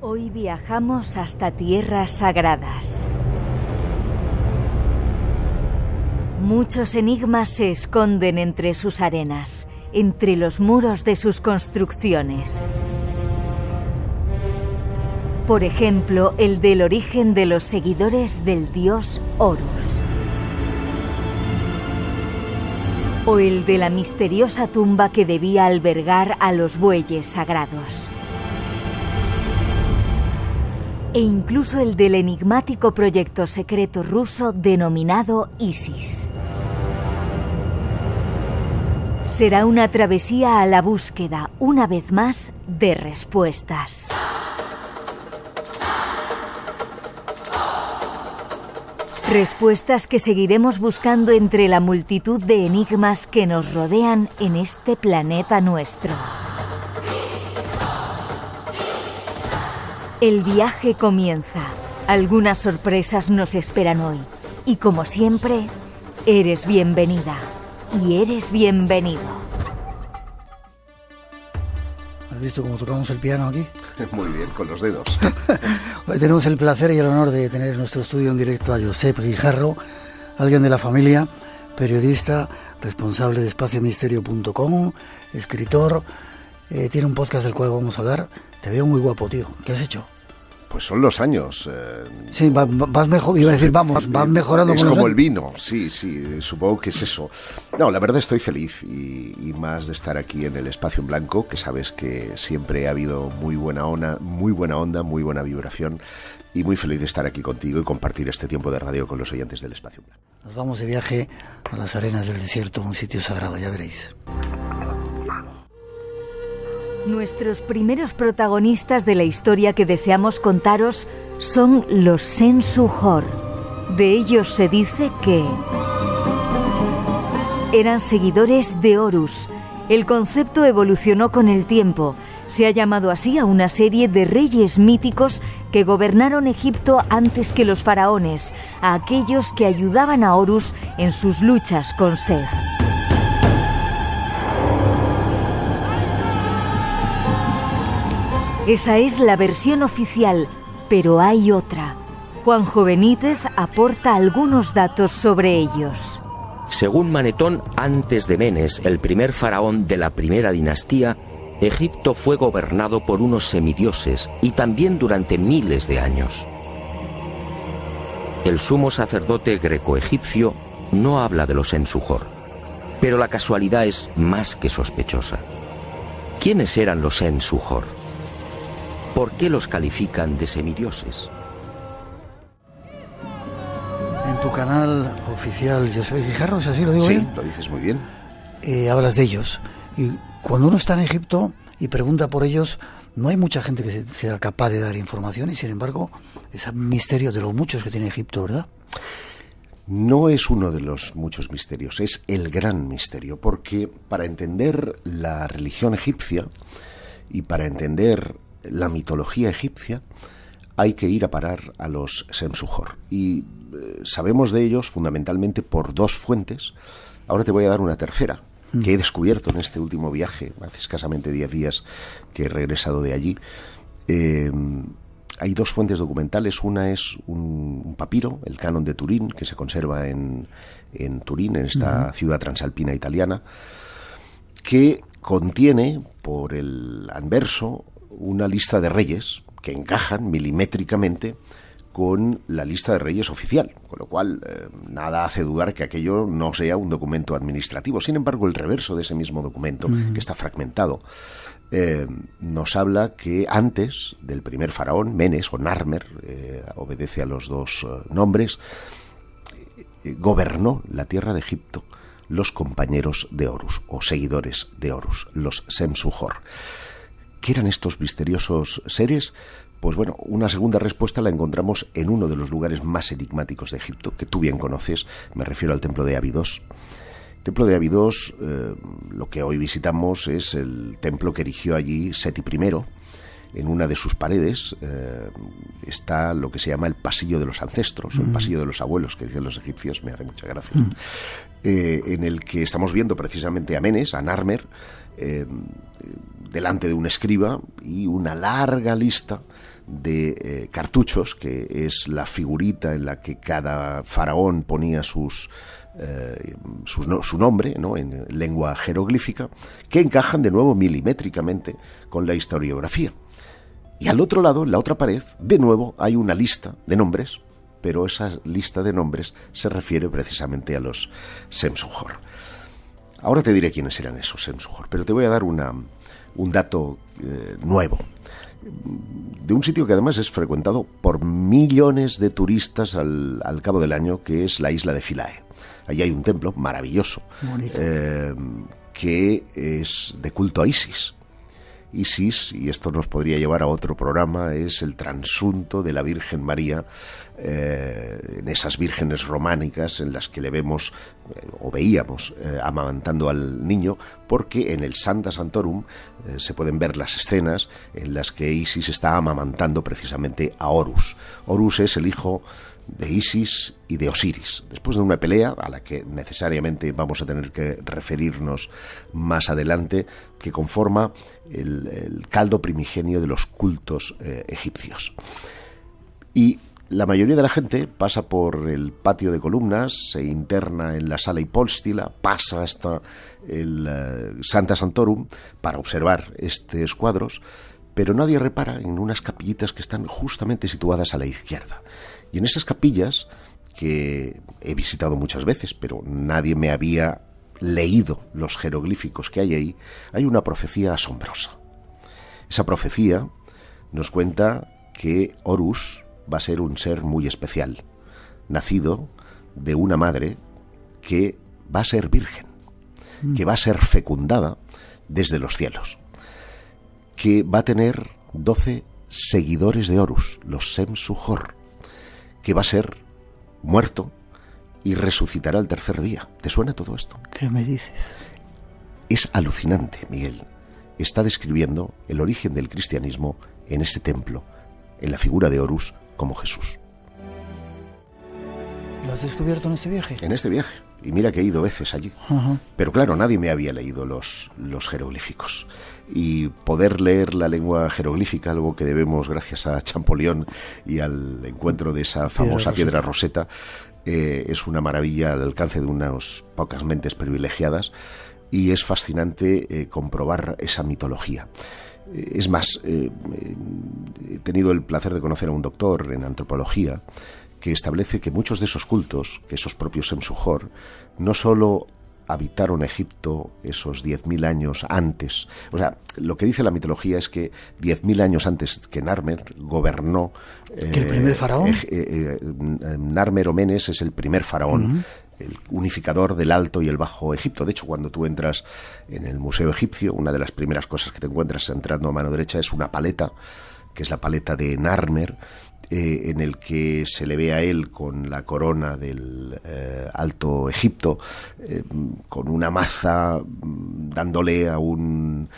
Hoy viajamos hasta tierras sagradas. Muchos enigmas se esconden entre sus arenas, entre los muros de sus construcciones. Por ejemplo, el del origen de los seguidores del dios Horus. O el de la misteriosa tumba que debía albergar a los bueyes sagrados. E incluso el del enigmático proyecto secreto ruso denominado Isis. Será una travesía a la búsqueda, una vez más, de respuestas. Respuestas que seguiremos buscando entre la multitud de enigmas que nos rodean en este planeta nuestro. El viaje comienza. Algunas sorpresas nos esperan hoy. Y como siempre, eres bienvenida. Y eres bienvenido. ¿Has visto cómo tocamos el piano aquí? Muy bien, con los dedos. Hoy tenemos el placer y el honor de tener en nuestro estudio en directo a Josep Guijarro, alguien de la familia, periodista, responsable de espaciomisterio.com, escritor. Tiene un podcast del cual vamos a hablar. Te veo muy guapo, tío. ¿Qué has hecho? Pues son los años. Sí, vas mejor. Iba a decir, vas mejorando. Es con como los el vino, sí, supongo que es eso. No, la verdad estoy feliz y más de estar aquí en el Espacio en Blanco, que sabes que siempre ha habido muy buena onda, muy buena vibración, y muy feliz de estar aquí contigo y compartir este tiempo de radio con los oyentes del Espacio en Blanco. Nos vamos de viaje a las arenas del desierto, un sitio sagrado, ya veréis. Nuestros primeros protagonistas de la historia que deseamos contaros son los Sensu-Hor. De ellos se dice que eran seguidores de Horus. El concepto evolucionó con el tiempo. Se ha llamado así a una serie de reyes míticos que gobernaron Egipto antes que los faraones, a aquellos que ayudaban a Horus en sus luchas con Seth. Esa es la versión oficial, pero hay otra. Juanjo Benítez aporta algunos datos sobre ellos. Según Manetón, antes de Menes, el primer faraón de la primera dinastía, Egipto fue gobernado por unos semidioses y también durante miles de años. El sumo sacerdote greco-egipcio no habla de los Sensu-Hor, pero la casualidad es más que sospechosa. ¿Quiénes eran los Sensu-Hor? ¿Por qué los califican de semidioses? En tu canal oficial, Josep Guijarro, ¿es así lo digo Sí, bien? lo dices muy bien. Hablas de ellos. Y cuando uno está en Egipto y pregunta por ellos, no hay mucha gente que sea capaz de dar información y, sin embargo, es un misterio de los muchos que tiene Egipto, ¿verdad? No es uno de los muchos misterios, es el gran misterio, porque para entender la religión egipcia y para entender la mitología egipcia hay que ir a parar a los Sensu-Hor. Y sabemos de ellos fundamentalmente por dos fuentes. Ahora te voy a dar una tercera, que he descubierto en este último viaje, hace escasamente 10 días que he regresado de allí. Hay dos fuentes documentales. Una es un papiro, el Canon de Turín, que se conserva en Turín, en esta ciudad transalpina italiana, que contiene, por el anverso, una lista de reyes que encajan milimétricamente con la lista de reyes oficial, con lo cual nada hace dudar que aquello no sea un documento administrativo. Sin embargo, el reverso de ese mismo documento, que está fragmentado, nos habla que antes del primer faraón, Menes o Narmer, obedece a los dos nombres, gobernó la tierra de Egipto los compañeros de Horus, o seguidores de Horus, los Sensu-Hor. ¿Qué eran estos misteriosos seres? Pues bueno, una segunda respuesta la encontramos en uno de los lugares más enigmáticos de Egipto, que tú bien conoces, me refiero al templo de Abidos. El templo de Abidos, lo que hoy visitamos es el templo que erigió allí Seti I. En una de sus paredes está lo que se llama el pasillo de los ancestros, el pasillo de los abuelos, que dicen los egipcios, me hace mucha gracia, en el que estamos viendo precisamente a Menes, a Narmer, delante de un escriba y una larga lista de cartuchos, que es la figurita en la que cada faraón ponía su nombre, ¿no?, en lengua jeroglífica, que encajan de nuevo milimétricamente con la historiografía. Y al otro lado, en la otra pared, de nuevo hay una lista de nombres, pero esa lista de nombres se refiere precisamente a los Semsuhor. Ahora te diré quiénes eran esos Semsuhor, pero te voy a dar un dato nuevo, de un sitio que además es frecuentado por millones de turistas al cabo del año, que es la isla de Philae. Allí hay un templo maravilloso, que es de culto a Isis. Isis, y esto nos podría llevar a otro programa, es el transunto de la Virgen María, en esas vírgenes románicas en las que le vemos o veíamos amamantando al niño, porque en el Sancta Sanctorum se pueden ver las escenas en las que Isis está amamantando precisamente a Horus. Horus es el hijo de Isis y de Osiris, después de una pelea a la que necesariamente vamos a tener que referirnos más adelante, que conforma el caldo primigenio de los cultos egipcios. Y la mayoría de la gente pasa por el patio de columnas, se interna en la sala hipóstila, pasa hasta el Sancta Sanctorum para observar estos cuadros, pero nadie repara en unas capillitas que están justamente situadas a la izquierda. Y en esas capillas, que he visitado muchas veces, pero nadie me había leído los jeroglíficos que hay ahí, hay una profecía asombrosa. Esa profecía nos cuenta que Horus va a ser un ser muy especial, nacido de una madre que va a ser virgen, que va a ser fecundada desde los cielos, que va a tener 12 seguidores de Horus, los Semsuhor, que va a ser muerto y resucitará al tercer día. ¿Te suena todo esto? ¿Qué me dices? Es alucinante, Miguel. Está describiendo el origen del cristianismo en ese templo, en la figura de Horus como Jesús. ¿Lo has descubierto en este viaje? En este viaje. Y mira que he ido veces allí. Pero claro, nadie me había leído los jeroglíficos. Y poder leer la lengua jeroglífica, algo que debemos gracias a Champollion y al encuentro de esa famosa piedra Rosetta, es una maravilla al alcance de unas pocas mentes privilegiadas, y es fascinante comprobar esa mitología. Es más, he tenido el placer de conocer a un doctor en antropología que establece que muchos de esos cultos, que esos propios Semsuhor, no solo habitaron Egipto esos 10.000 años antes. O sea, lo que dice la mitología es que 10.000 años antes que Narmer gobernó... ¿Que el primer faraón? Narmer o Menes es el primer faraón, el unificador del Alto y el Bajo Egipto. De hecho, cuando tú entras en el Museo Egipcio, una de las primeras cosas que te encuentras entrando a mano derecha es una paleta, que es la paleta de Narmer, en el que se le ve a él con la corona del Alto Egipto, con una maza dándole a un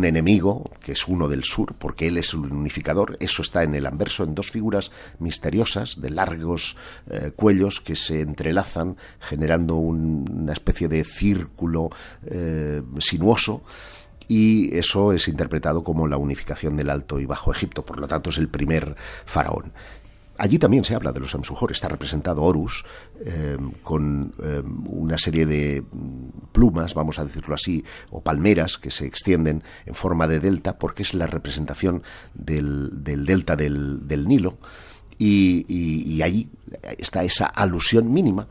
enemigo, que es uno del sur, porque él es el unificador. Eso está en el anverso, en dos figuras misteriosas de largos cuellos que se entrelazan, generando una especie de círculo sinuoso. Y eso es interpretado como la unificación del Alto y Bajo Egipto, por lo tanto es el primer faraón. Allí también se habla de los Semsuhor, está representado Horus con una serie de plumas, vamos a decirlo así, o palmeras que se extienden en forma de delta, porque es la representación del delta del Nilo, y allí está esa alusión mínima,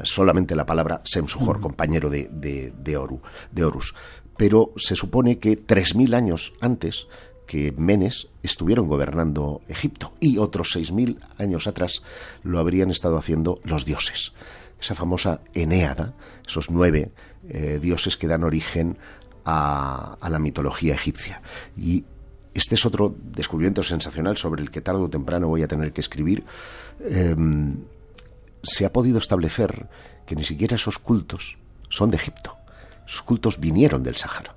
solamente la palabra Semsuhor, compañero de Horus. Pero se supone que 3.000 años antes que Menes estuvieron gobernando Egipto, y otros 6.000 años atrás lo habrían estado haciendo los dioses. Esa famosa Enéada, esos 9 dioses que dan origen a la mitología egipcia. Y este es otro descubrimiento sensacional sobre el que tarde o temprano voy a tener que escribir. Se ha podido establecer que ni siquiera esos cultos son de Egipto. Sus cultos vinieron del Sáhara,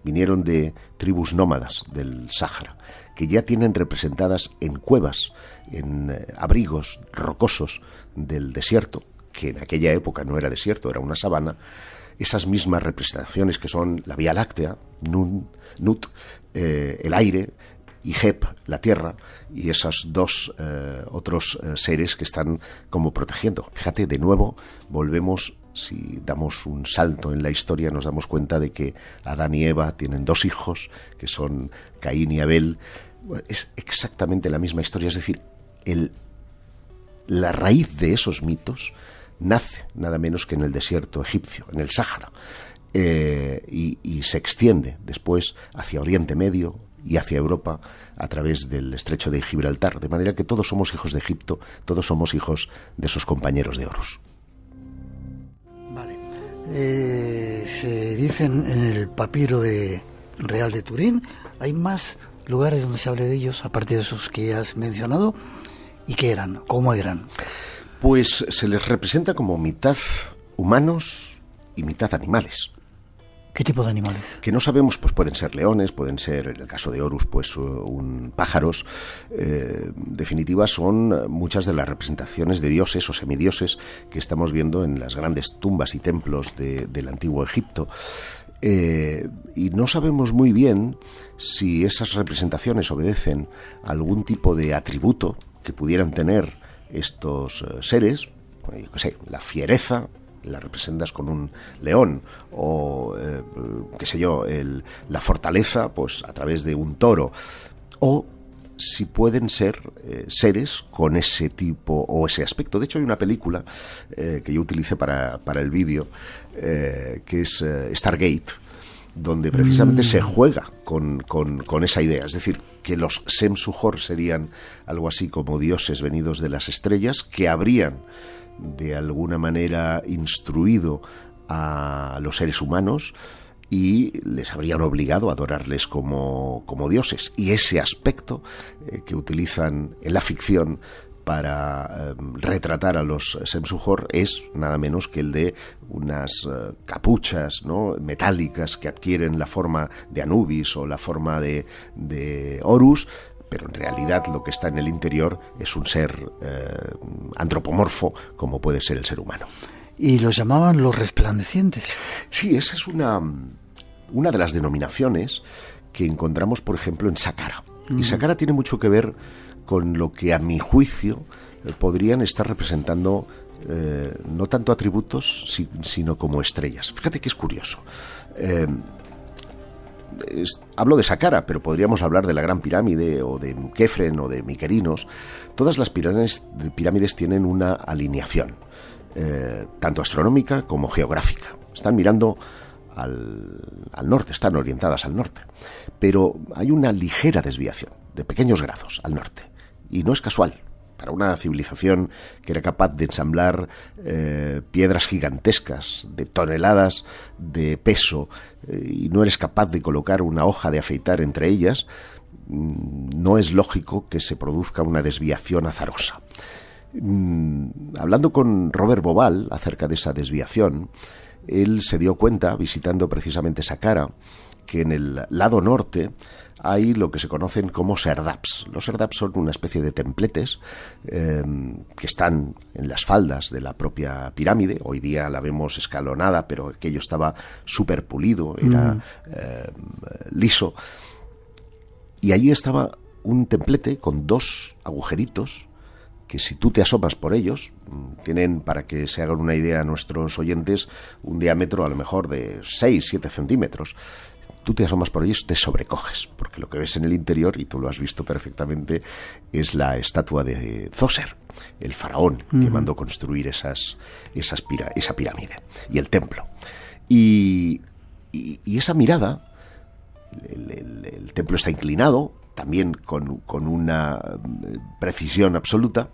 vinieron de tribus nómadas del Sáhara, que ya tienen representadas en cuevas, en abrigos rocosos del desierto, que en aquella época no era desierto, era una sabana, esas mismas representaciones que son la Vía Láctea, Nut, el aire, y Heb, la tierra, y esos dos otros seres que están como protegiendo. Fíjate, de nuevo volvemos, si damos un salto en la historia, nos damos cuenta de que Adán y Eva tienen dos hijos, que son Caín y Abel. Bueno, es exactamente la misma historia, es decir, la raíz de esos mitos nace nada menos que en el desierto egipcio, en el Sáhara, y se extiende después hacia Oriente Medio y hacia Europa a través del estrecho de Gibraltar, de manera que todos somos hijos de Egipto, todos somos hijos de sus compañeros de Horus. Vale. Se dicen en el papiro real de Turín, hay más lugares donde se hable de ellos, aparte de esos que ya has mencionado. ¿Y qué eran? ¿Cómo eran? Pues se les representa como mitad humanos y mitad animales. ¿Qué tipo de animales? Que no sabemos, pues pueden ser leones, pueden ser, en el caso de Horus, pues pájaros. En definitiva, son muchas de las representaciones de dioses o semidioses que estamos viendo en las grandes tumbas y templos del antiguo Egipto. Y no sabemos muy bien si esas representaciones obedecen a algún tipo de atributo que pudieran tener estos seres, yo qué sé, la fiereza, la representas con un león, o qué sé yo, la fortaleza, pues a través de un toro, o si pueden ser seres con ese tipo o ese aspecto. De hecho, hay una película que yo utilicé para el vídeo, que es Stargate, donde precisamente se juega con esa idea, es decir, que los Sem-Suhor serían algo así como dioses venidos de las estrellas, que habrían de alguna manera instruido a los seres humanos y les habrían obligado a adorarles como dioses. Y ese aspecto que utilizan en la ficción para retratar a los Sem-Suhor es nada menos que el de unas capuchas, ¿no?, metálicas que adquieren la forma de Anubis o la forma de Horus, pero en realidad lo que está en el interior es un ser antropomorfo, como puede ser el ser humano. Y los llamaban los resplandecientes. Sí, esa es una de las denominaciones que encontramos, por ejemplo, en Saqqara. Y Saqqara tiene mucho que ver con lo que, a mi juicio, podrían estar representando no tanto atributos, sino como estrellas. Fíjate que es curioso. Hablo de Saqqara, pero podríamos hablar de la Gran Pirámide, o de Kefren, o de Miquerinos. Todas las pirámides tienen una alineación, tanto astronómica como geográfica. Están mirando al norte, están orientadas al norte. Pero hay una ligera desviación, de pequeños grados, al norte. Y no es casual. Para una civilización que era capaz de ensamblar piedras gigantescas de toneladas de peso, y no eres capaz de colocar una hoja de afeitar entre ellas, no es lógico que se produzca una desviación azarosa. Hablando con Robert Bauval acerca de esa desviación, él se dio cuenta, visitando precisamente Saqqara, que en el lado norte hay lo que se conocen como serdaps. Los serdaps son una especie de templetes que están en las faldas de la propia pirámide. Hoy día la vemos escalonada, pero aquello estaba súper pulido, era liso. Y allí estaba un templete con dos agujeritos que, si tú te asomas por ellos, tienen, para que se hagan una idea a nuestros oyentes, un diámetro a lo mejor de 6-7 centímetros. Tú te asomas por ellos, te sobrecoges, porque lo que ves en el interior, y tú lo has visto perfectamente, es la estatua de Djoser, el faraón que mandó construir esa pirámide y el templo. Y esa mirada, el templo está inclinado, también con una precisión absoluta,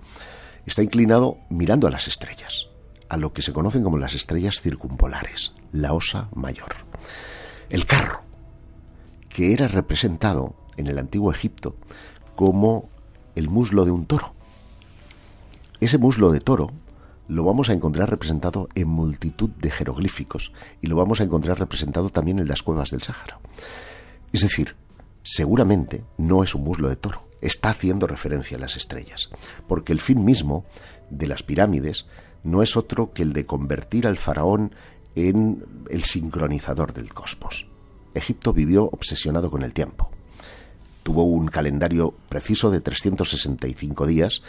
está inclinado mirando a las estrellas, a lo que se conocen como las estrellas circumpolares, la Osa Mayor. El carro, que era representado en el antiguo Egipto como el muslo de un toro. Ese muslo de toro lo vamos a encontrar representado en multitud de jeroglíficos, y lo vamos a encontrar representado también en las cuevas del Sáhara. Es decir, seguramente no es un muslo de toro, está haciendo referencia a las estrellas, porque el fin mismo de las pirámides no es otro que el de convertir al faraón en el sincronizador del cosmos. Egipto vivió obsesionado con el tiempo. tuvo un calendario preciso de 365 días,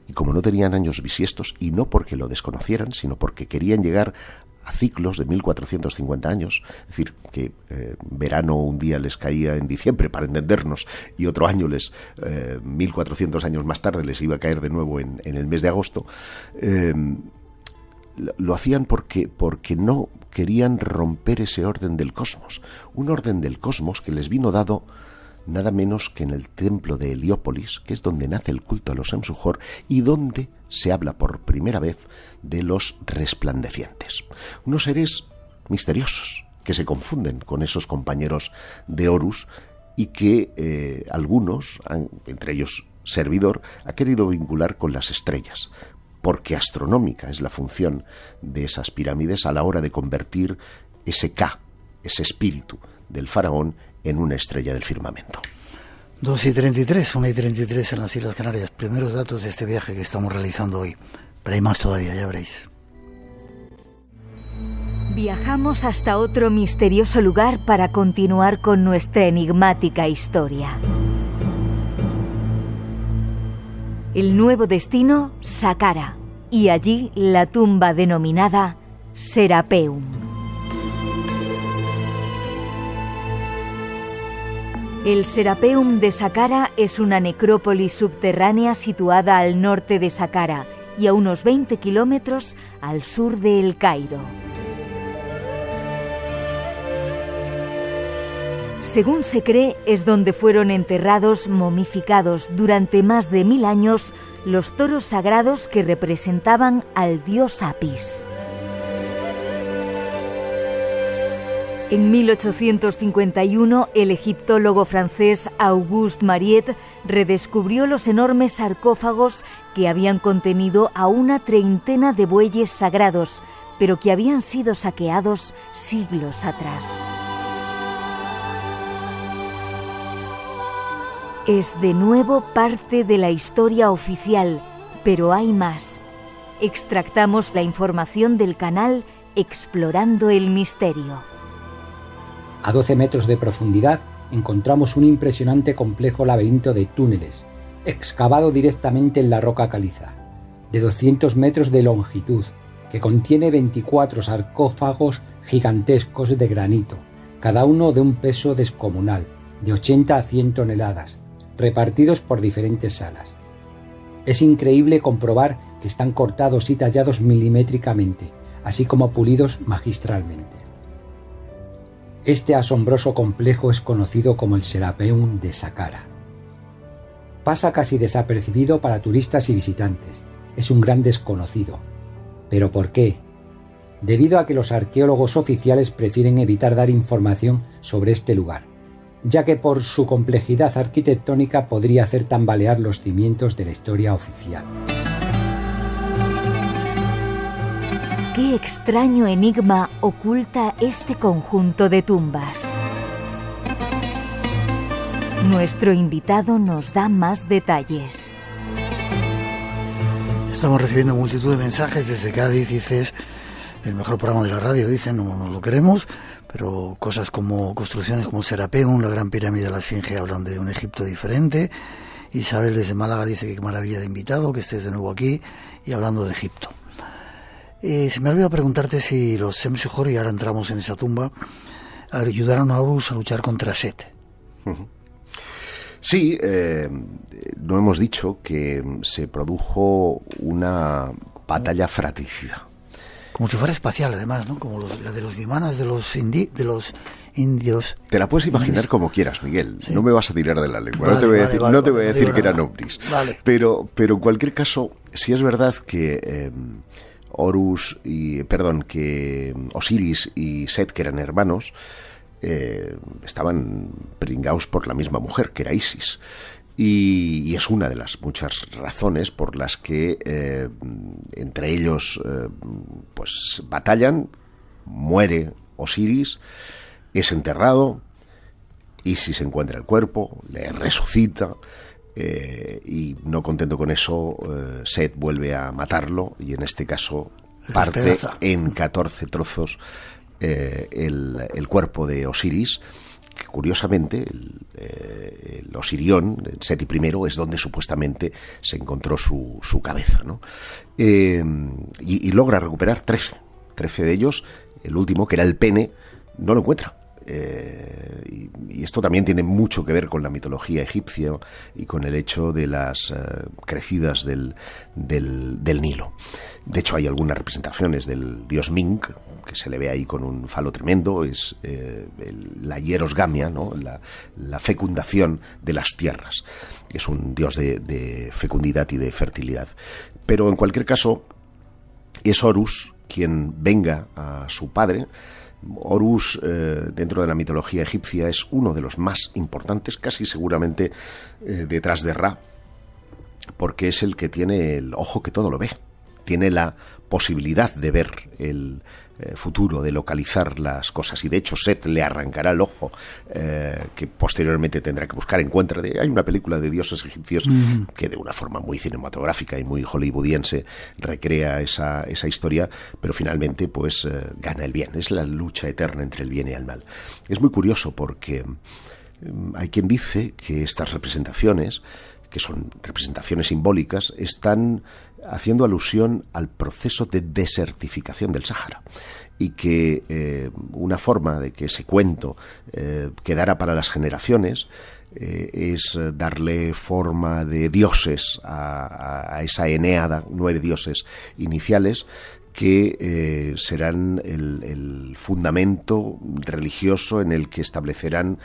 y como no tenían años bisiestos, y no porque lo desconocieran, sino porque querían llegar a ciclos de 1450 años, es decir, que verano un día les caía en diciembre, para entendernos, y otro año 1400 años más tarde les iba a caer de nuevo en el mes de agosto, lo hacían porque no querían romper ese orden del cosmos, un orden del cosmos que les vino dado nada menos que en el templo de Heliópolis, que es donde nace el culto a los Sem-Suhor y donde se habla por primera vez de los resplandecientes. Unos seres misteriosos que se confunden con esos compañeros de Horus y que algunos, entre ellos servidor, ha querido vincular con las estrellas, porque astronómica es la función de esas pirámides a la hora de convertir ese Ka, ese espíritu del faraón, en una estrella del firmamento. 2:33, 1:33 en las Islas Canarias. Primeros datos de este viaje que estamos realizando hoy. Pero hay más todavía, ya veréis. Viajamos hasta otro misterioso lugar para continuar con nuestra enigmática historia. El nuevo destino, Saqqara, y allí la tumba denominada Serapeum. El Serapeum de Saqqara es una necrópolis subterránea situada al norte de Saqqara y a unos 20 kilómetros al sur de El Cairo. Según se cree, es donde fueron enterrados, momificados durante más de 1000 años, los toros sagrados que representaban al dios Apis. En 1851, el egiptólogo francés Auguste Mariette redescubrió los enormes sarcófagos que habían contenido a una treintena de bueyes sagrados, pero que habían sido saqueados siglos atrás. Es de nuevo parte de la historia oficial, pero hay más. Extractamos la información del canal Explorando el Misterio. A 12 metros de profundidad encontramos un impresionante complejo laberinto de túneles, excavado directamente en la roca caliza, de 200 metros de longitud, que contiene 24 sarcófagos gigantescos de granito, cada uno de un peso descomunal, de 80 a 100 toneladas, repartidos por diferentes salas. Es increíble comprobar que están cortados y tallados milimétricamente, así como pulidos magistralmente. Este asombroso complejo es conocido como el Serapeum de Saqqara. Pasa casi desapercibido para turistas y visitantes. Es un gran desconocido. ¿Pero por qué? Debido a que los arqueólogos oficiales prefieren evitar dar información sobre este lugar, ya que por su complejidad arquitectónica podría hacer tambalear los cimientos de la historia oficial. ¿Qué extraño enigma oculta este conjunto de tumbas? Nuestro invitado nos da más detalles. Estamos recibiendo multitud de mensajes desde Cádiz. Dices, el mejor programa de la radio, dicen, no lo queremos, pero cosas como construcciones como el Serapeum, la Gran Pirámide de la Esfinge, hablan de un Egipto diferente. Isabel desde Málaga dice que qué maravilla de invitado, que estés de nuevo aquí y hablando de Egipto. Se me olvidó preguntarte si los Sem-Suhor, y ahora entramos en esa tumba, ayudaron a Horus a luchar contra Set. Sí, no hemos dicho que se produjo una batalla fratricida. Como si fuera espacial, además, ¿no? Como la de los Vimanas de los indios. Te la puedes imaginar como quieras, Miguel. Sí. No me vas a tirar de la lengua. Vale, no te voy a decir que eran ovnis. Vale. Pero en cualquier caso, sí es verdad que que Osiris y Set, que eran hermanos, estaban pringados por la misma mujer, que era Isis. Y es una de las muchas razones por las que entre ellos pues batallan. Muere Osiris, es enterrado, Isis encuentra el cuerpo, le resucita, y no contento con eso, Set vuelve a matarlo, y en este caso parte en 14 trozos el cuerpo de Osiris, que curiosamente el Osirión, el Seti I, es donde supuestamente se encontró su cabeza, ¿no? Y logra recuperar 13 de ellos. El último, que era el pene, no lo encuentra. Y esto también tiene mucho que ver con la mitología egipcia y con el hecho de las crecidas del Nilo. De hecho, hay algunas representaciones del dios Mink, que se le ve ahí con un falo tremendo, es la hierosgamia, ¿no? La fecundación de las tierras. Es un dios de fecundidad y de fertilidad. Pero en cualquier caso, es Horus quien venga a su padre. Horus, dentro de la mitología egipcia, es uno de los más importantes, casi seguramente detrás de Ra, porque es el que tiene el ojo que todo lo ve, tiene la posibilidad de ver el futuro, de localizar las cosas, y de hecho Set le arrancará el ojo, que posteriormente tendrá que buscar. Hay una película de dioses egipcios que de una forma muy cinematográfica y muy hollywoodiense recrea esa historia, pero finalmente pues gana el bien. Es la lucha eterna entre el bien y el mal. Es muy curioso porque hay quien dice que estas representaciones, que son representaciones simbólicas, están haciendo alusión al proceso de desertificación del Sáhara, y que una forma de que ese cuento quedara para las generaciones es darle forma de dioses a esa Enéada, 9 dioses iniciales, que serán el fundamento religioso en el que establecerán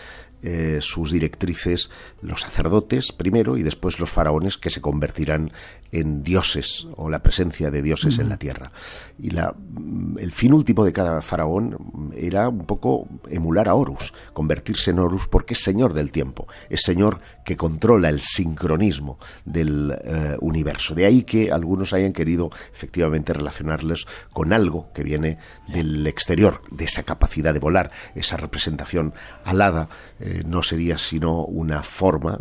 sus directrices los sacerdotes primero y después los faraones, que se convertirán en dioses, o la presencia de dioses en la tierra. Y el fin último de cada faraón era un poco emular a Horus, convertirse en Horus, porque es señor del tiempo, es señor que controla el sincronismo del universo. De ahí que algunos hayan querido efectivamente relacionarles con algo que viene del exterior, de esa capacidad de volar, esa representación alada. No sería sino una forma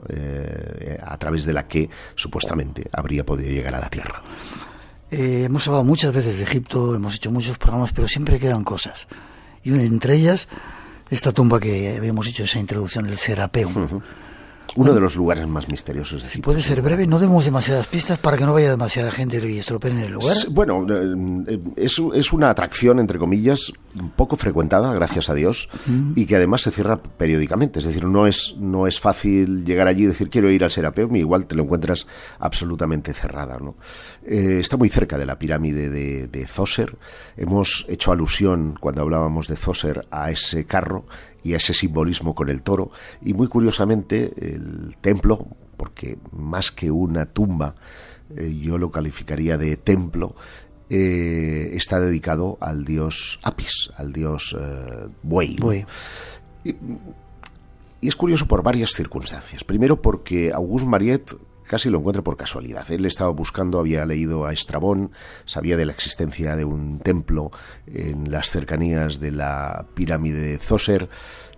a través de la que supuestamente habría podido llegar a la Tierra. Hemos hablado muchas veces de Egipto, hemos hecho muchos programas, pero siempre quedan cosas. Y entre ellas, esta tumba que habíamos hecho, esa introducción, el Serapeum. Uno de los lugares más misteriosos de Egipto. Puede ser breve, no demos demasiadas pistas para que no vaya demasiada gente y estropeen el lugar. Bueno, es una atracción, entre comillas, poco frecuentada, gracias a Dios, y que además se cierra periódicamente. Es decir, no es fácil llegar allí y decir quiero ir al Serapeum, y igual te lo encuentras absolutamente cerrada, ¿no? Está muy cerca de la pirámide de Zoser. Hemos hecho alusión, cuando hablábamos de Zoser, a ese carro y a ese simbolismo con el toro, y muy curiosamente el templo, porque más que una tumba, yo lo calificaría de templo, está dedicado al dios Apis, al dios buey. Y es curioso por varias circunstancias. Primero, porque Auguste Mariette casi lo encuentra por casualidad. Él estaba buscando, había leído a Estrabón, sabía de la existencia de un templo en las cercanías de la pirámide de Zoser,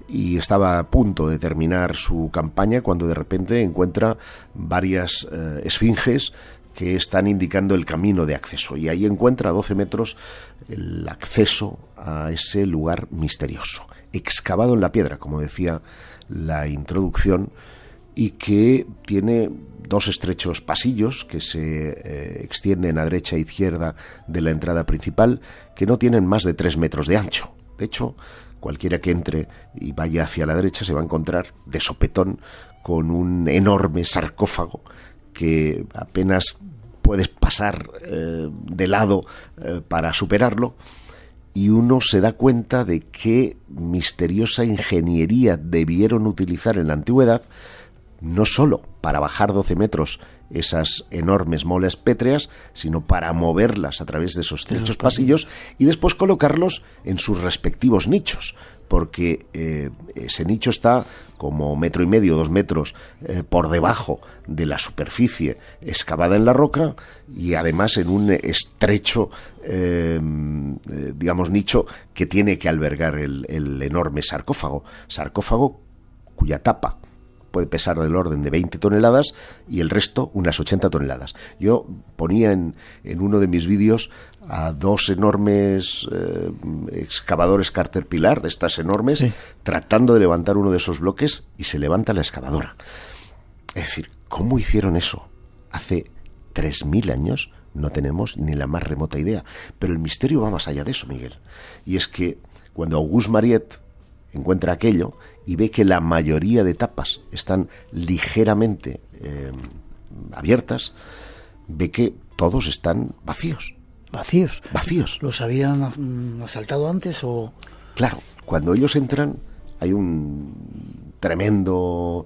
y estaba a punto de terminar su campaña cuando de repente encuentra varias esfinges que están indicando el camino de acceso, y ahí encuentra a 12 metros el acceso a ese lugar misterioso, excavado en la piedra, como decía la introducción, y que tiene 2 estrechos pasillos que se extienden a derecha e izquierda de la entrada principal, que no tienen más de 3 metros de ancho. De hecho, cualquiera que entre y vaya hacia la derecha se va a encontrar de sopetón con un enorme sarcófago que apenas puedes pasar de lado para superarlo, y uno se da cuenta de qué misteriosa ingeniería debieron utilizar en la antigüedad, no solo para bajar 12 metros esas enormes molas pétreas, sino para moverlas a través de esos estrechos pasillos y después colocarlos en sus respectivos nichos, porque ese nicho está como 1,5 metros, 2 metros por debajo de la superficie excavada en la roca, y además en un estrecho nicho que tiene que albergar el enorme sarcófago cuya tapa puede pesar del orden de 20 toneladas y el resto unas 80 toneladas. Yo ponía en uno de mis vídeos a 2 enormes excavadores Caterpillar, de estas enormes, sí, tratando de levantar uno de esos bloques, y se levanta la excavadora. Es decir, ¿cómo hicieron eso? Hace 3.000 años no tenemos ni la más remota idea. Pero el misterio va más allá de eso, Miguel. Y es que cuando Auguste Mariette encuentra aquello y ve que la mayoría de tapas están ligeramente abiertas, ve que todos están vacíos. ¿Vacíos? Vacíos. ¿Los habían asaltado antes o...? Claro, cuando ellos entran hay un tremendo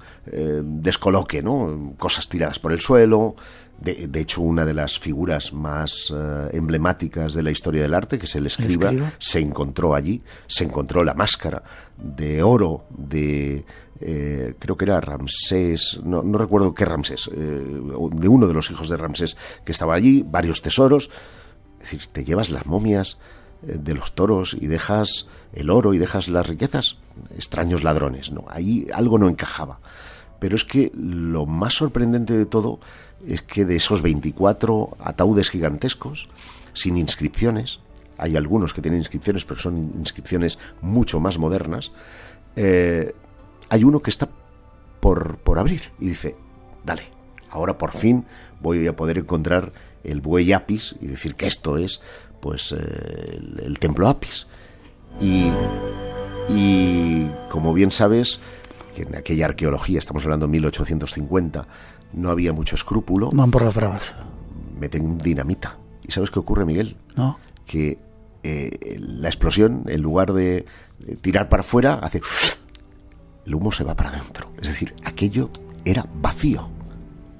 descoloque, ¿no? Cosas tiradas por el suelo. De hecho, una de las figuras más emblemáticas de la historia del arte, que es el escriba, se encontró allí. Se encontró la máscara de oro de... creo que era Ramsés, no recuerdo qué Ramsés, de uno de los hijos de Ramsés que estaba allí, varios tesoros. Es decir, te llevas las momias de los toros y dejas el oro y dejas las riquezas. Extraños ladrones, ¿no? Ahí algo no encajaba. Pero es que lo más sorprendente de todo es que de esos 24 ataúdes gigantescos, sin inscripciones, hay algunos que tienen inscripciones, pero son inscripciones mucho más modernas, hay uno que está por abrir y dice, dale, ahora por fin voy a poder encontrar el buey Apis y decir que esto es pues el templo Apis. Y como bien sabes, que en aquella arqueología, estamos hablando de 1850, no había mucho escrúpulo. Van por las bravas. Meten dinamita. ¿Y sabes qué ocurre, Miguel? No. Que la explosión, en lugar de tirar para afuera, hace... el humo se va para adentro. Es decir, aquello era vacío.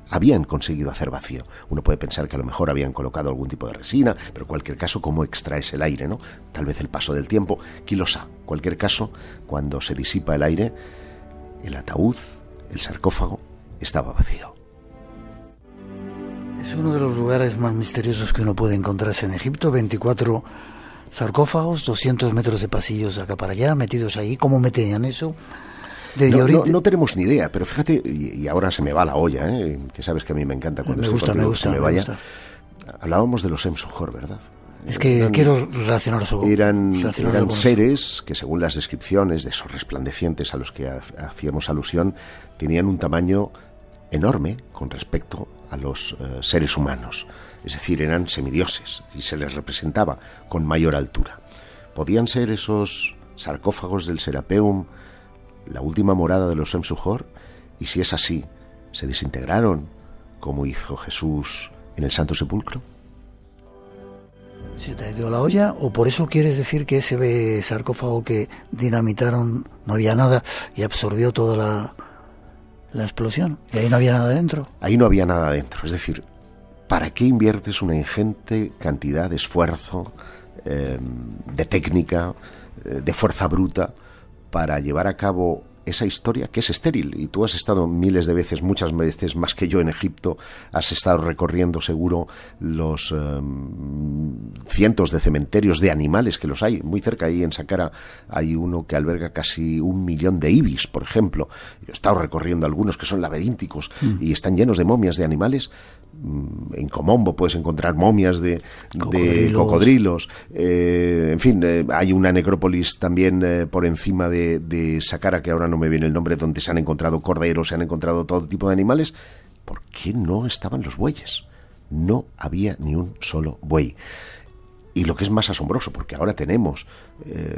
Habían conseguido hacer vacío. Uno puede pensar que a lo mejor habían colocado algún tipo de resina, pero en cualquier caso, ¿cómo extraes el aire, no? Tal vez el paso del tiempo. ¿Quién lo sabe? En cualquier caso, cuando se disipa el aire, el ataúd, el sarcófago, estaba vacío. Es uno de los lugares más misteriosos que uno puede encontrarse en Egipto. 24 sarcófagos, 200 metros de pasillos de acá para allá, metidos ahí. ¿Cómo metían eso? No tenemos ni idea, pero fíjate, y ahora se me va la olla, que sabes que a mí me encanta cuando se me vaya. Hablábamos de los Emsuhor, ¿verdad? Es que quiero relacionar eso. Eran seres que, según las descripciones de esos resplandecientes a los que hacíamos alusión, tenían un tamaño enorme con respecto a los seres humanos. Es decir, eran semidioses y se les representaba con mayor altura. ¿Podían ser esos sarcófagos del Serapeum la última morada de los Emsuhor? Y si es así, ¿se desintegraron como hizo Jesús en el Santo Sepulcro? ¿Se te ha ido la olla? ¿O por eso quieres decir que ese sarcófago que dinamitaron no había nada y absorbió toda la explosión? ¿Y ahí no había nada dentro? Ahí no había nada dentro. Es decir, ¿para qué inviertes una ingente cantidad de esfuerzo, de técnica, de fuerza bruta, para llevar a cabo esa historia que es estéril? Y tú has estado miles de veces, muchas veces más que yo, en Egipto. Has estado recorriendo seguro los cientos de cementerios de animales que los hay. Muy cerca, ahí en Saqqara, hay uno que alberga casi 1 millón de ibis, por ejemplo. Yo he estado recorriendo algunos que son laberínticos y están llenos de momias de animales. En Komombo puedes encontrar momias de cocodrilos. En fin, hay una necrópolis también por encima de Saqqara, que ahora no me viene el nombre, donde se han encontrado corderos, se han encontrado todo tipo de animales. ¿Por qué no estaban los bueyes? No había ni un solo buey. Y lo que es más asombroso, porque ahora tenemos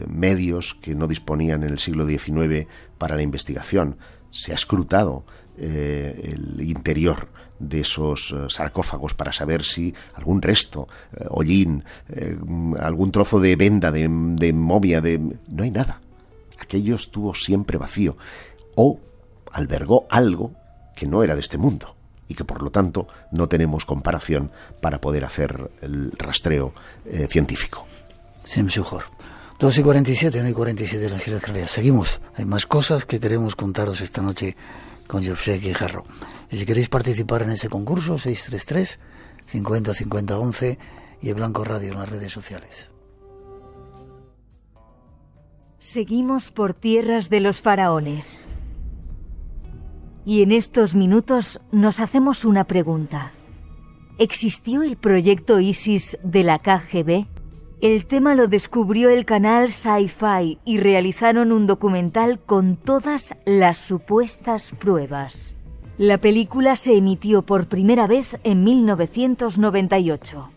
medios que no disponían en el siglo XIX para la investigación. Se ha escrutado el interior de esos sarcófagos para saber si algún resto, hollín, algún trozo de venda, de momia, no hay nada. Aquello estuvo siempre vacío, o albergó algo que no era de este mundo y que por lo tanto no tenemos comparación para poder hacer el rastreo científico. Semsuhor. 2:47, 1:47 de las Islas Canarias. Seguimos. Hay más cosas que queremos contaros esta noche con Josep Guijarro. Y si queréis participar en ese concurso, 633 50 50 11 y el Blanco Radio en las redes sociales. Seguimos por tierras de los faraones. Y en estos minutos nos hacemos una pregunta. ¿Existió el proyecto ISIS de la KGB? El tema lo descubrió el canal Sci-Fi y realizaron un documental con todas las supuestas pruebas. La película se emitió por primera vez en 1998.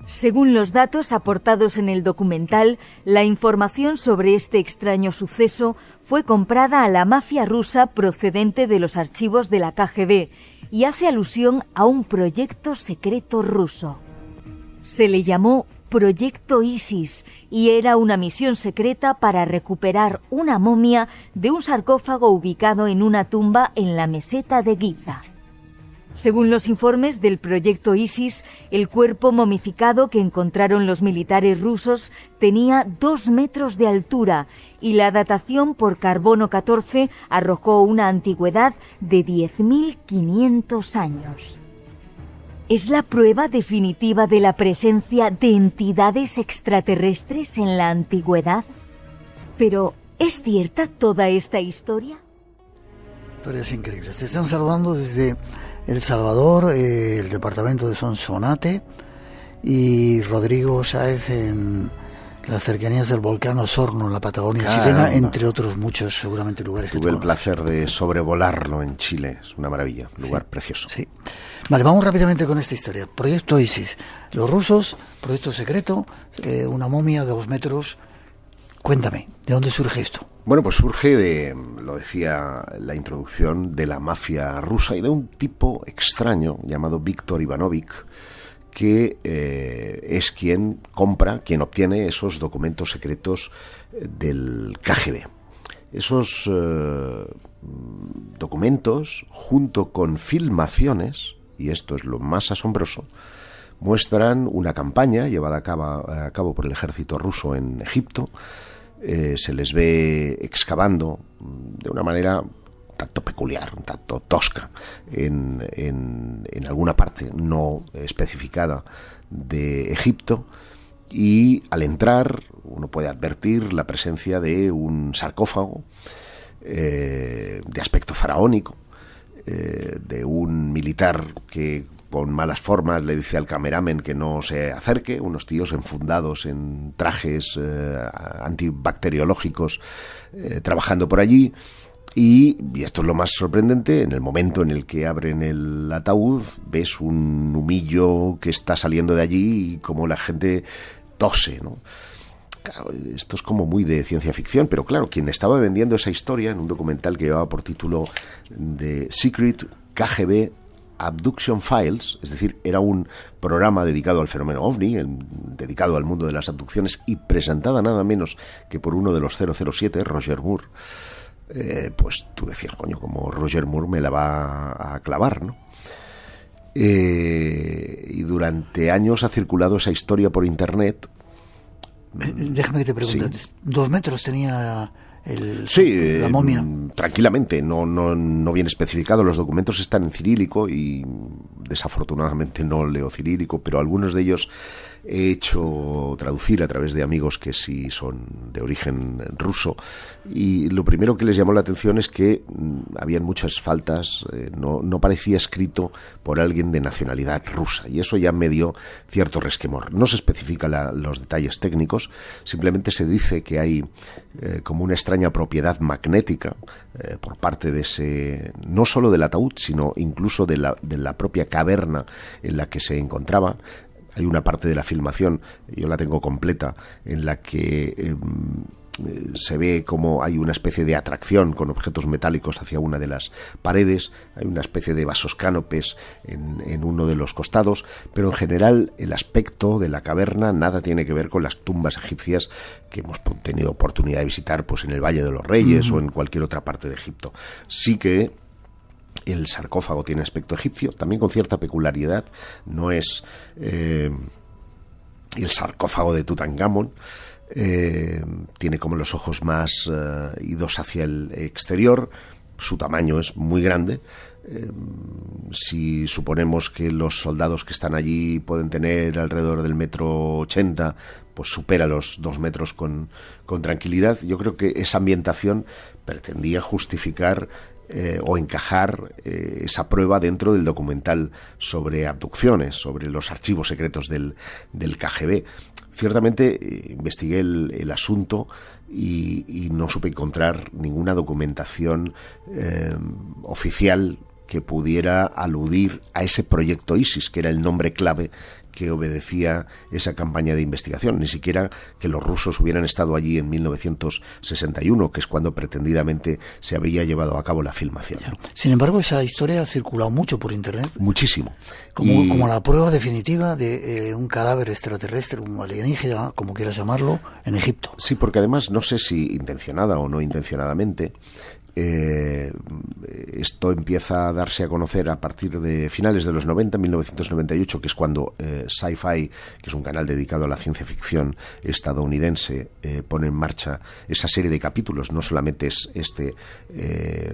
Según los datos aportados en el documental, la información sobre este extraño suceso fue comprada a la mafia rusa procedente de los archivos de la KGB y hace alusión a un proyecto secreto ruso. Se le llamó Proyecto ISIS y era una misión secreta para recuperar una momia de un sarcófago ubicado en una tumba en la meseta de Giza. Según los informes del proyecto ISIS, el cuerpo momificado que encontraron los militares rusos tenía 2 metros de altura y la datación por carbono 14 arrojó una antigüedad de 10.500 años. ¿Es la prueba definitiva de la presencia de entidades extraterrestres en la antigüedad? Pero, ¿es cierta toda esta historia? Historias increíbles. Te están saludando desde El Salvador, el departamento de Sonsonate, y Rodrigo Sáez en las cercanías del volcán Osorno, en la Patagonia chilena, entre otros muchos, seguramente, lugares. Tuve el placer de sobrevolarlo en Chile. Es una maravilla, un lugar precioso. Sí. Vale, vamos rápidamente con esta historia. Proyecto ISIS. Los rusos, proyecto secreto, una momia de 2 metros. Cuéntame, ¿de dónde surge esto? Bueno, pues surge de, lo decía la introducción, de la mafia rusa y de un tipo extraño llamado Víktor Ivanovich, que es quien obtiene esos documentos secretos del KGB. Esos documentos, junto con filmaciones, y esto es lo más asombroso, muestran una campaña llevada a cabo por el ejército ruso en Egipto. Se les ve excavando de una manera un tanto peculiar, un tanto tosca, en alguna parte no especificada de Egipto, y al entrar uno puede advertir la presencia de un sarcófago de aspecto faraónico, de un militar que con malas formas le dice al cameramen que no se acerque, unos tíos enfundados en trajes antibacteriológicos trabajando por allí, y esto es lo más sorprendente, en el momento en el que abren el ataúd ves un humillo que está saliendo de allí y como la gente tose, ¿no? Claro, esto es como muy de ciencia ficción, pero claro, quien estaba vendiendo esa historia en un documental que llevaba por título The Secret KGB Abduction Files, es decir, era un programa dedicado al fenómeno OVNI, dedicado al mundo de las abducciones y presentada nada menos que por uno de los 007, Roger Moore, pues tú decías, coño, como Roger Moore me la va a clavar, ¿no? Y durante años ha circulado esa historia por internet. Déjame que te pregunte, sí. 2 metros tenía la momia. Tranquilamente, no viene especificado. Los documentos están en cirílico y desafortunadamente no leo cirílico, pero algunos de ellos he hecho traducir a través de amigos que sí son de origen ruso, y lo primero que les llamó la atención es que habían muchas faltas, no parecía escrito por alguien de nacionalidad rusa, y eso ya me dio cierto resquemor. No se especifican los detalles técnicos, simplemente se dice que hay como una extraña propiedad magnética por parte de ese, no solo del ataúd, sino incluso de la propia caverna en la que se encontraba. Hay una parte de la filmación, yo la tengo completa, en la que se ve como hay una especie de atracción con objetos metálicos hacia una de las paredes, hay una especie de vasos cánopes en uno de los costados, pero en general el aspecto de la caverna nada tiene que ver con las tumbas egipcias que hemos tenido oportunidad de visitar pues en el Valle de los Reyes o en cualquier otra parte de Egipto. Sí que el sarcófago tiene aspecto egipcio, también con cierta peculiaridad. No es el sarcófago de Tutankamón. Tiene como los ojos más idos hacia el exterior. Su tamaño es muy grande. si suponemos que los soldados que están allí pueden tener alrededor del 1,80 m, pues supera los 2 metros con tranquilidad. Yo creo que esa ambientación pretendía justificar o encajar esa prueba dentro del documental sobre abducciones, sobre los archivos secretos del KGB. Ciertamente investigué el asunto y no supe encontrar ninguna documentación oficial que pudiera aludir a ese proyecto ISIS, que era el nombre clave que obedecía esa campaña de investigación. Ni siquiera que los rusos hubieran estado allí en 1961, que es cuando pretendidamente se había llevado a cabo la filmación. Sin embargo, esa historia ha circulado mucho por Internet. Muchísimo. Como la prueba definitiva de un cadáver extraterrestre, un alienígena, como quieras llamarlo, en Egipto. Sí, porque además, no sé si intencionada o no intencionadamente, esto empieza a darse a conocer a partir de finales de los 90, 1998, que es cuando Sci-Fi, que es un canal dedicado a la ciencia ficción estadounidense, pone en marcha esa serie de capítulos. No solamente es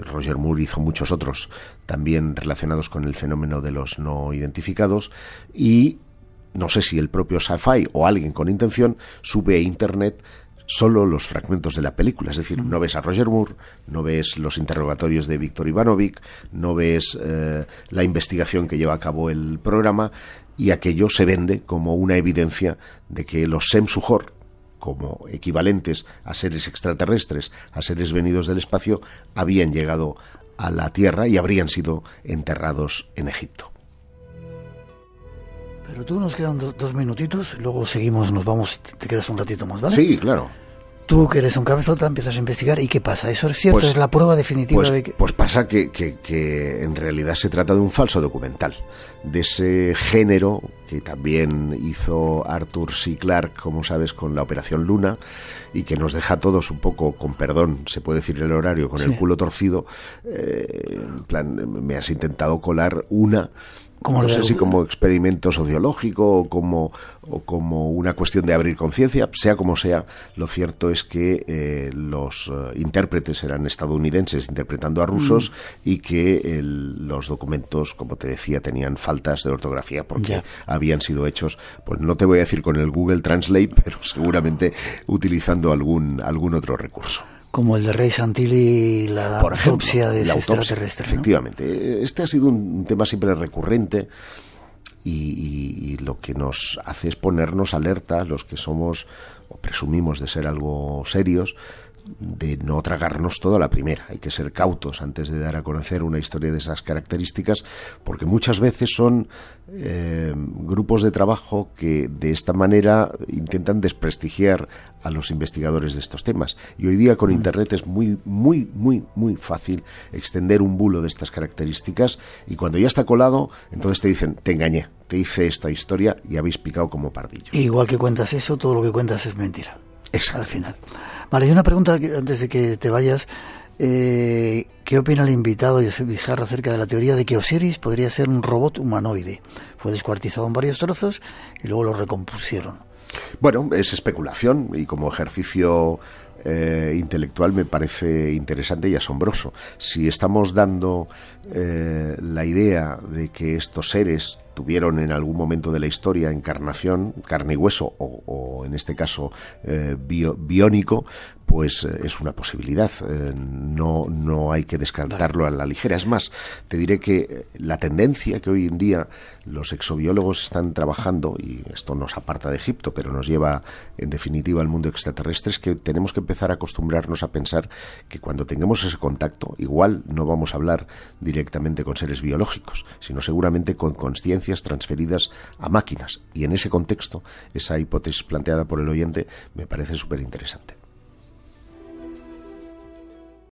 Roger Moore hizo muchos otros también relacionados con el fenómeno de los no identificados, y no sé si el propio Sci-Fi o alguien con intención sube a Internet solo los fragmentos de la película, es decir, no ves a Roger Moore, no ves los interrogatorios de Víctor Ivanovic, no ves la investigación que lleva a cabo el programa, y aquello se vende como una evidencia de que los Sem-Suhor, como equivalentes a seres extraterrestres, a seres venidos del espacio, habían llegado a la Tierra y habrían sido enterrados en Egipto. Pero tú, nos quedan 2 minutitos, luego seguimos, nos vamos, te quedas un ratito más, ¿vale? Sí, claro. Tú, que eres un cabezota, empiezas a investigar, ¿y qué pasa? ¿Eso es cierto? ¿Es la prueba definitiva de que...? Pues pasa que en realidad se trata de un falso documental, de ese género que también hizo Arthur C. Clarke, como sabes, con la Operación Luna, y que nos deja a todos un poco, con perdón, se puede decir el horario, con el culo torcido. En plan, me has intentado colar una... No sé si como experimento sociológico o como una cuestión de abrir conciencia, sea como sea. Lo cierto es que los intérpretes eran estadounidenses interpretando a rusos y que los documentos, como te decía, tenían faltas de ortografía porque habían sido hechos, pues no te voy a decir con el Google Translate, pero seguramente utilizando algún otro recurso. Como el de Ray Santilli, la autopsia de ese extraterrestre, ¿no? Efectivamente. Este ha sido un tema siempre recurrente y lo que nos hace es ponernos alerta, los que somos o presumimos de ser algo serios, de no tragarnos todo a la primera. Hay que ser cautos antes de dar a conocer una historia de esas características, porque muchas veces son grupos de trabajo que de esta manera intentan desprestigiar a los investigadores de estos temas. Y hoy día con Internet es muy, muy, muy, muy fácil extender un bulo de estas características, y cuando ya está colado, entonces te dicen, te engañé, te hice esta historia y habéis picado como pardillos. Igual que cuentas eso, todo lo que cuentas es mentira. Exacto. Al final. Vale, y una pregunta antes de que te vayas. ¿Qué opina el invitado Josep Guijarro acerca de la teoría de que Osiris podría ser un robot humanoide? Fue descuartizado en varios trozos y luego lo recompusieron. Bueno, es especulación, y como ejercicio intelectual me parece interesante y asombroso. Si estamos dando la idea de que estos seres tuvieron en algún momento de la historia encarnación, carne y hueso, o en este caso biónico, pues es una posibilidad. No hay que descartarlo a la ligera. Es más, te diré que la tendencia que hoy en día los exobiólogos están trabajando, y esto nos aparta de Egipto, pero nos lleva en definitiva al mundo extraterrestre, es que tenemos que empezar a acostumbrarnos a pensar que cuando tengamos ese contacto, igual no vamos a hablar directamente con seres biológicos, sino seguramente con consciencias transferidas a máquinas. Y en ese contexto, esa hipótesis planteada por el oyente me parece súper interesante.